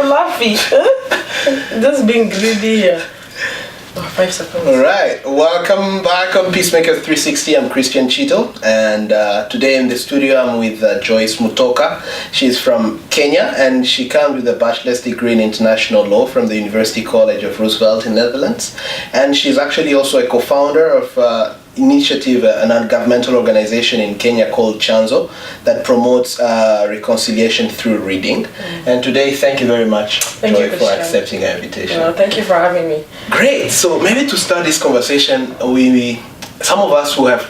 laughing. Just being greedy here. 5 seconds. All right, welcome back on Peacemaker 360. I'm Christian Chito, and today in the studio I'm with Joyce Mutoka. She's from Kenya, and she comes with a bachelor's degree in international law from the University College of Roosevelt in Netherlands, and she's actually also a co-founder of initiative, a non-governmental organization in Kenya called Chanzo that promotes reconciliation through reading. And today, thank you very much, Joy, for accepting our invitation. No, thank you for having me. Great. So maybe to start this conversation, some of us who have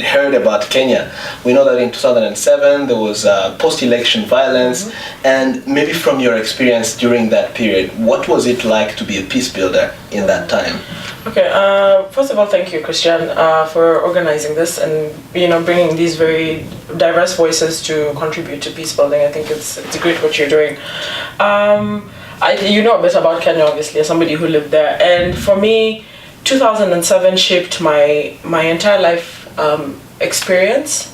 heard about Kenya, we know that in 2007 there was post-election violence, and maybe from your experience during that period, what was it like to be a peace builder in that time? Okay, first of all, thank you, Christian, for organizing this and bringing these very diverse voices to contribute to peace building. I think it's great what you're doing. You know a bit about Kenya, obviously, as somebody who lived there, and for me, 2007 shaped my entire life experience,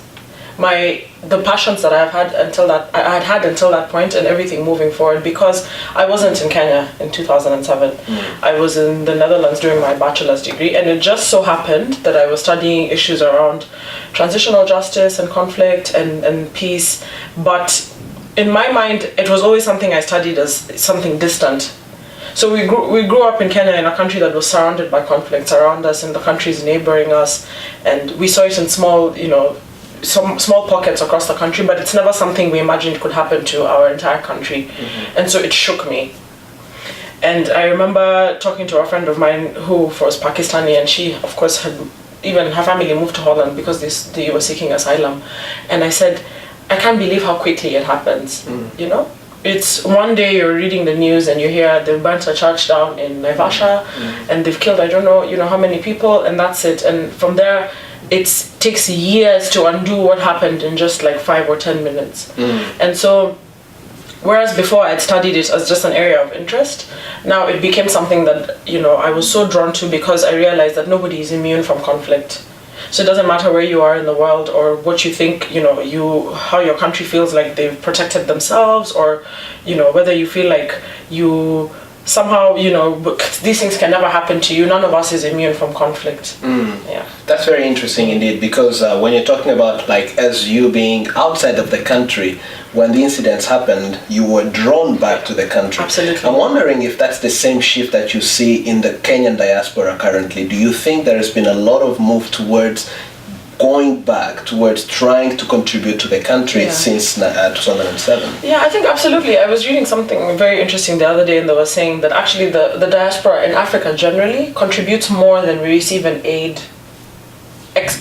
the passions that I had until that point, and everything moving forward, because I wasn't in Kenya in 2007. I was in the Netherlands doing my bachelor's degree, and it just so happened that I was studying issues around transitional justice and conflict and peace, but in my mind it was always something I studied as something distant. So we grew up in Kenya, in a country that was surrounded by conflicts around us and the countries neighboring us, and we saw it in some small pockets across the country, but it's never something we imagined could happen to our entire country. And so it shook me. And I remember talking to a friend of mine who was Pakistani, and she, of course, even her family moved to Holland because they were seeking asylum. And I said, I can't believe how quickly it happens, It's one day you're reading the news and you hear they've burnt a church down in Naivasha, and they've killed I don't know how many people, and that's it. And from there, it takes years to undo what happened in just like 5 or 10 minutes. And so, whereas before I'd studied it as just an area of interest, now it became something that I was so drawn to, because I realized that nobody is immune from conflict. So it doesn't matter where you are in the world or what you think, how your country feels like they've protected themselves, or, whether you feel like you somehow, these things can never happen to you. None of us is immune from conflict. Yeah. That's very interesting indeed, because when you're talking about, like, as you being outside of the country, when the incidents happened, you were drawn back to the country. Absolutely. I'm wondering if that's the same shift that you see in the Kenyan diaspora currently. Do you think there has been a lot of move towards going back, towards trying to contribute to the country since 2007? Yeah, I think absolutely. I was reading something very interesting the other day, and they were saying that actually the diaspora in Africa generally contributes more than we receive in aid. It's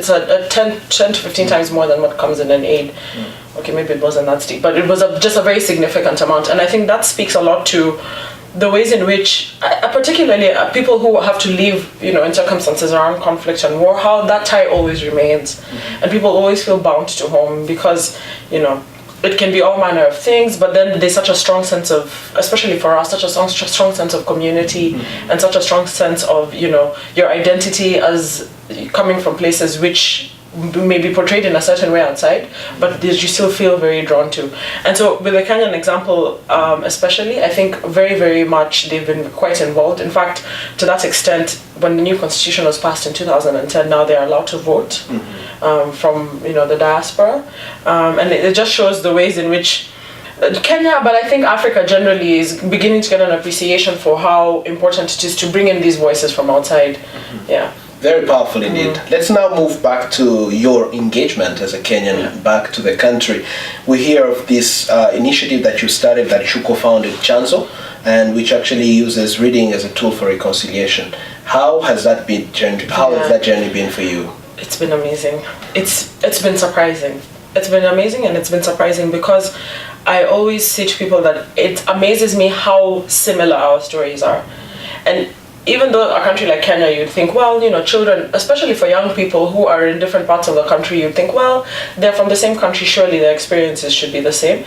a 10 to 15 times more than what comes in aid. Okay, maybe it wasn't that steep, but it was just a very significant amount. And I think that speaks a lot to the ways in which, particularly people who have to live, in circumstances around conflict and war, how that tie always remains. And people always feel bound to home because, it can be all manner of things, but then there's such a strong sense of, especially for us, such a strong sense of community, and such a strong sense of, your identity as coming from places which may be portrayed in a certain way outside, but you still feel very drawn to. And so with the Kenyan example, especially, I think very, very much they've been quite involved. In fact, to that extent, when the new constitution was passed in 2010, now they are allowed to vote from the diaspora, and it just shows the ways in which Kenya, but I think Africa generally is beginning to get an appreciation for how important it is to bring in these voices from outside. Yeah. Very powerful indeed. Let's now move back to your engagement as a Kenyan back to the country. We hear of this initiative that you started, that you co-founded, Chanzo, and which actually uses reading as a tool for reconciliation. How has that journey been for you? It's been amazing. It's been surprising. It's been amazing, and it's been surprising because I always say to people that it amazes me how similar our stories are. And even though a country like Kenya, you'd think, well, children, especially for young people who are in different parts of the country, you'd think, well, they're from the same country, surely their experiences should be the same.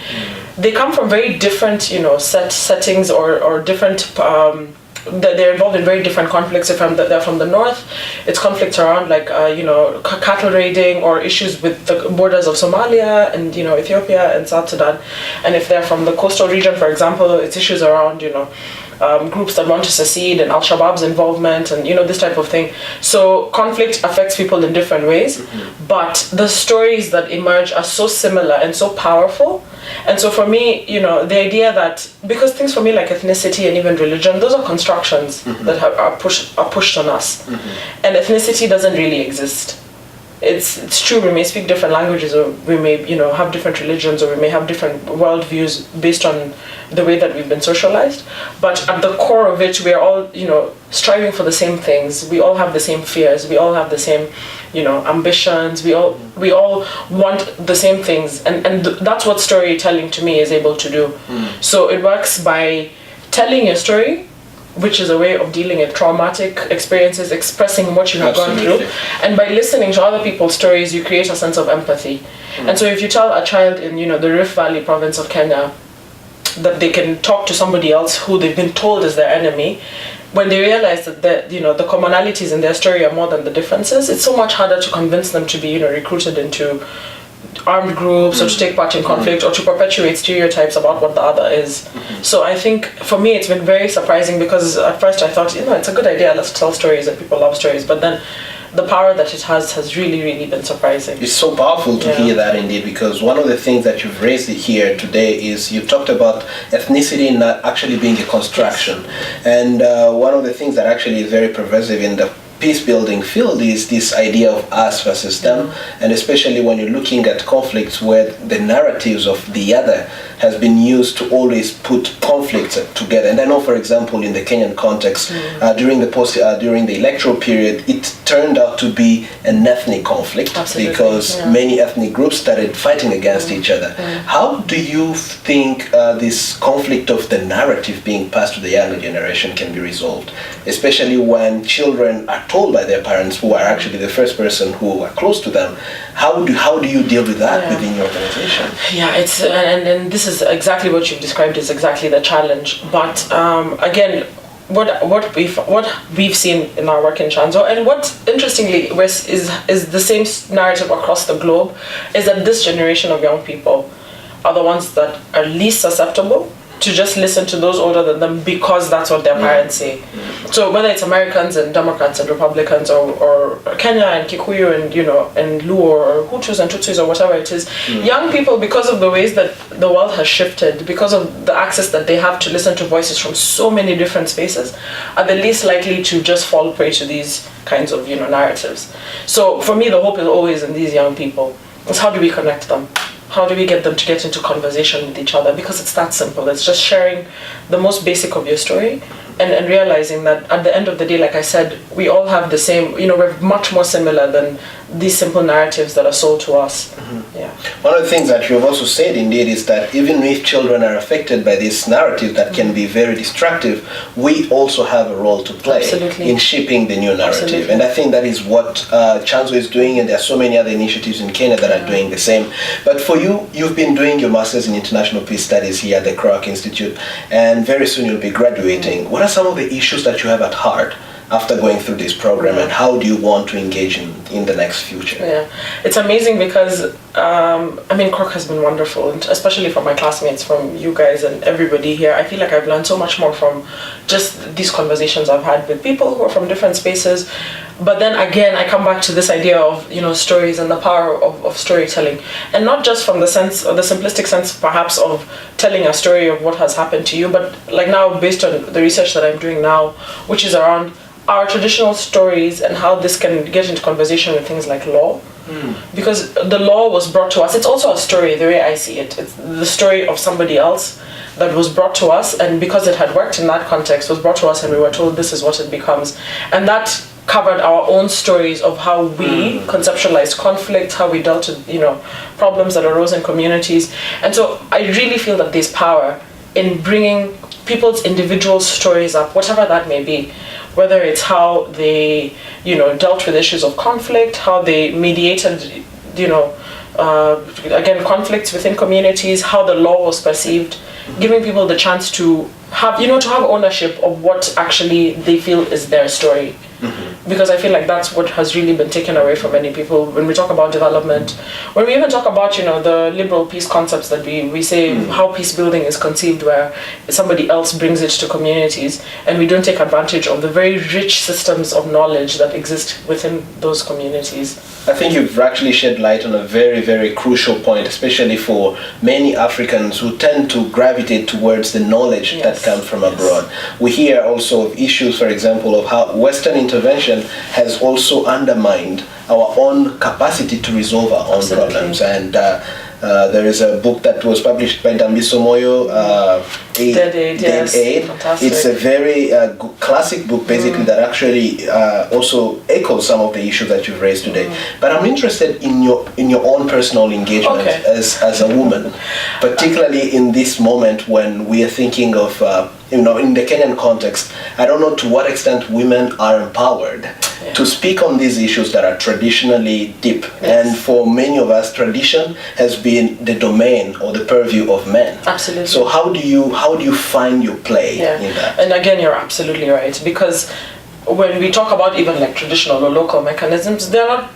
They come from very different, settings or different they're involved in very different conflicts. If they're from the north, it's conflicts around like cattle raiding or issues with the borders of Somalia and Ethiopia and South Sudan. And if they're from the coastal region, for example, it's issues around groups that want to secede and Al-Shabaab's involvement and this type of thing. So conflict affects people in different ways, but the stories that emerge are so similar and so powerful. And so for me, the idea that, because things for me like ethnicity and even religion, those are constructions that are pushed on us, and ethnicity doesn't really exist. It's true, we may speak different languages, or we may have different religions, or we may have different worldviews based on the way that we've been socialized, but at the core of it, we are all striving for the same things. We all have the same fears, we all have the same ambitions, we all want the same things, and that's what storytelling to me is able to do. So it works by telling your story, which is a way of dealing with traumatic experiences, expressing what you have gone through. And by listening to other people's stories, you create a sense of empathy. And so if you tell a child in, the Rift Valley province of Kenya that they can talk to somebody else who they've been told is their enemy, when they realize that the commonalities in their story are more than the differences, it's so much harder to convince them to be, recruited into armed groups or to take part in conflict or to perpetuate stereotypes about what the other is. So I think for me it's been very surprising, because at first I thought, it's a good idea, let's tell stories and people love stories, but then the power that it has really, really been surprising. It's so powerful to hear that indeed, because one of the things that you've raised here today is you talked about ethnicity not actually being a construction. And one of the things that actually is very pervasive in the peace building field is this idea of us versus them, and especially when you're looking at conflicts where the narratives of the other has been used to always put conflicts together. And I know, for example, in the Kenyan context, during the electoral period, it turned out to be an ethnic conflict. Absolutely, because many ethnic groups started fighting against each other. How do you think this conflict of the narrative being passed to the younger generation can be resolved, especially when children are told by their parents, who are actually the first person who are close to them? How do you deal with that within your organization? Yeah, it's and this is exactly what you've described is exactly the challenge. But again, what we've seen in our work in Chanzo, and what interestingly is the same narrative across the globe, is that this generation of young people are the ones that are least susceptible to just listen to those older than them, because that's what their parents say. So whether it's Americans and Democrats and Republicans, or Kenya and Kikuyu and and Luo or Hutus and Tutsis or whatever it is, young people, because of the ways that the world has shifted, because of the access that they have to listen to voices from so many different spaces, are the least likely to just fall prey to these kinds of narratives. So for me, the hope is always in these young people. It's how do we connect them? How do we get them to get into conversation with each other? Because it's that simple. It's just sharing the most basic of your story, and realizing that at the end of the day, like I said, we all have the same, we're much more similar than these simple narratives that are sold to us. Yeah. One of the things that you've also said indeed is that even if children are affected by this narrative that can be very destructive, we also have a role to play in shaping the new narrative. Absolutely. And I think that is what Chanzo is doing, and there are so many other initiatives in Kenya that are doing the same. But for you, you've been doing your Masters in International Peace Studies here at the Kroak Institute, and very soon you'll be graduating. What are some of the issues that you have at heart after going through this program, and how do you want to engage in the next future? Yeah, it's amazing because Kroak has been wonderful, and especially from my classmates, from you guys and everybody here. I feel like I've learned so much more from just these conversations I've had with people who are from different spaces. But then again, I come back to this idea of stories and the power of storytelling, and not just from the sense, or the simplistic sense perhaps, of telling a story of what has happened to you, but like now, based on the research that I'm doing now, which is around our traditional stories and how this can get into conversation with things like law. Because the law was brought to us. It's also a story, the way I see it. It's the story of somebody else that was brought to us, and because it had worked in that context, was brought to us, and we were told this is what it becomes. And that covered our own stories of how we conceptualized conflict, how we dealt with problems that arose in communities. And so I really feel that there's power in bringing people's individual stories up, whatever that may be, whether it's how they dealt with issues of conflict, how they mediated again conflicts within communities, how the law was perceived. giving people the chance to have, to have ownership of what actually they feel is their story. Because I feel like that's what has really been taken away from many people when we talk about development. When we even talk about, the liberal peace concepts that we say how peace building is conceived, where somebody else brings it to communities, and we don't take advantage of the very rich systems of knowledge that exist within those communities. I think you've actually shed light on a very, very crucial point, especially for many Africans who tend to gravitate towards the knowledge that comes from abroad. We hear also of issues, for example, of how Western intervention has also undermined our own capacity to resolve our own problems. And there is a book that was published by Dambiso Moyo, Dead Aid. It's a very classic book, basically, that actually also echoes some of the issues that you've raised today. But I'm interested in your own personal engagement as a woman, particularly in this moment when we are thinking of, in the Kenyan context. I don't know to what extent women are empowered to speak on these issues that are traditionally deep. And for many of us, tradition has been the domain or the purview of men. Absolutely. So how do you find your play in that? And again, you're absolutely right, because when we talk about even like traditional or local mechanisms, they're not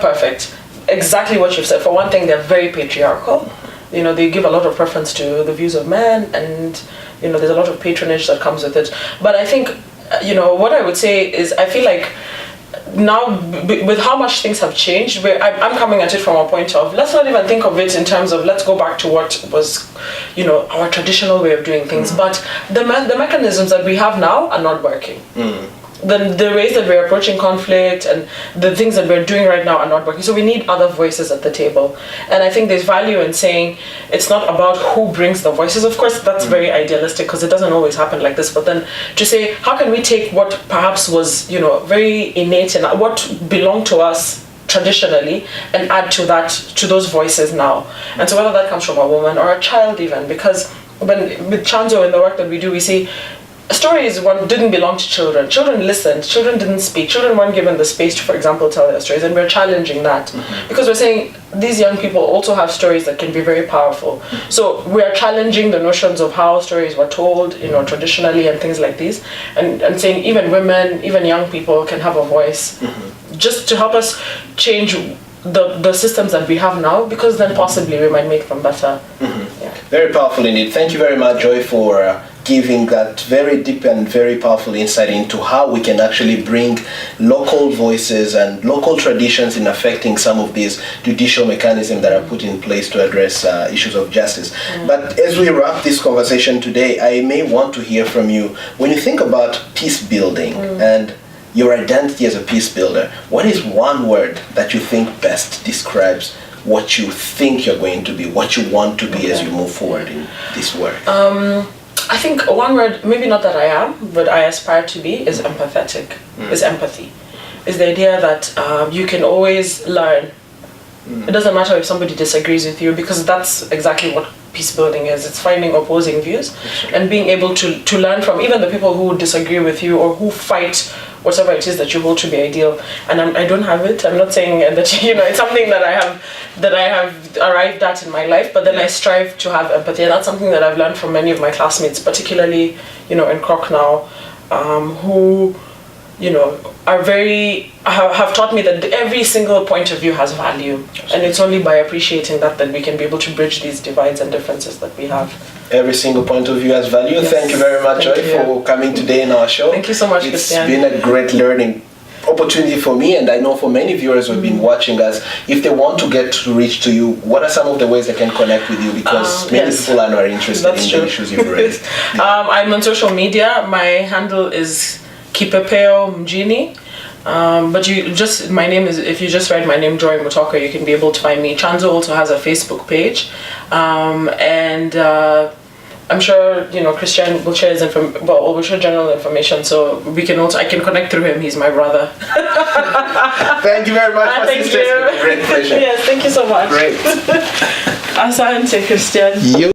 perfect. Exactly what you've said. For one thing, they're very patriarchal. They give a lot of preference to the views of men, and there's a lot of patronage that comes with it. But I think, what I would say is, I feel like now, with how much things have changed, I'm coming at it from a point of, let's not even think of it in terms of, let's go back to what was, our traditional way of doing things. But the mechanisms that we have now are not working. The ways that we're approaching conflict and the things that we're doing right now are not working. So we need other voices at the table. And I think there's value in saying it's not about who brings the voices. Of course, that's very idealistic because it doesn't always happen like this. But then to say, how can we take what perhaps was, very innate and what belonged to us traditionally and add to those voices now? And so whether that comes from a woman or a child even, because with Chanzo and the work that we do, we see stories didn't belong to children. Children listened. Children didn't speak. Children weren't given the space to, for example, tell their stories. And we're challenging that because we're saying these young people also have stories that can be very powerful. So we are challenging the notions of how stories were told, traditionally and things like these, and saying even women, even young people can have a voice, just to help us change the systems that we have now, because then possibly we might make them better. Very powerful indeed. Thank you very much, Joy, for giving that very deep and very powerful insight into how we can actually bring local voices and local traditions in affecting some of these judicial mechanisms that are put in place to address issues of justice. But as we wrap this conversation today, I may want to hear from you, when you think about peace building and your identity as a peace builder, what is one word that you think best describes what you think you're going to be, what you want to be as you move forward in this work? I think one word, maybe not that I am, but I aspire to be, is empathetic, is empathy. Is the idea that you can always learn. It doesn't matter if somebody disagrees with you, because that's exactly what peace building is. It's finding opposing views and being able to learn from even the people who disagree with you or who fight whatever it is that you hold to be ideal. And I don't have it. I'm not saying that it's something that I have arrived at in my life, but then I strive to have empathy. And that's something that I've learned from many of my classmates, particularly in Croc now, who are have taught me that every single point of view has value. And it's only by appreciating that we can be able to bridge these divides and differences that we have. Every single point of view has value. Yes. Thank you very much, Joy, for coming today in our show. Thank you so much, It's Christian. been a great learning opportunity for me, and I know for many viewers who have been watching us, if they want to get to reach to you, what are some of the ways they can connect with you? Because many people are not interested in the issues you've raised. I'm on social media. My handle is Kipepeo Mjini. But my name is, if you just write my name, Joy Mutoka, you can be able to find me. Chanzo also has a Facebook page. I'm sure, Christian will share will share general information, so I can connect through him. He's my brother. Thank you very much, my sister. It's been a great pleasure. Yes, thank you so much. Great. Asante, Christian.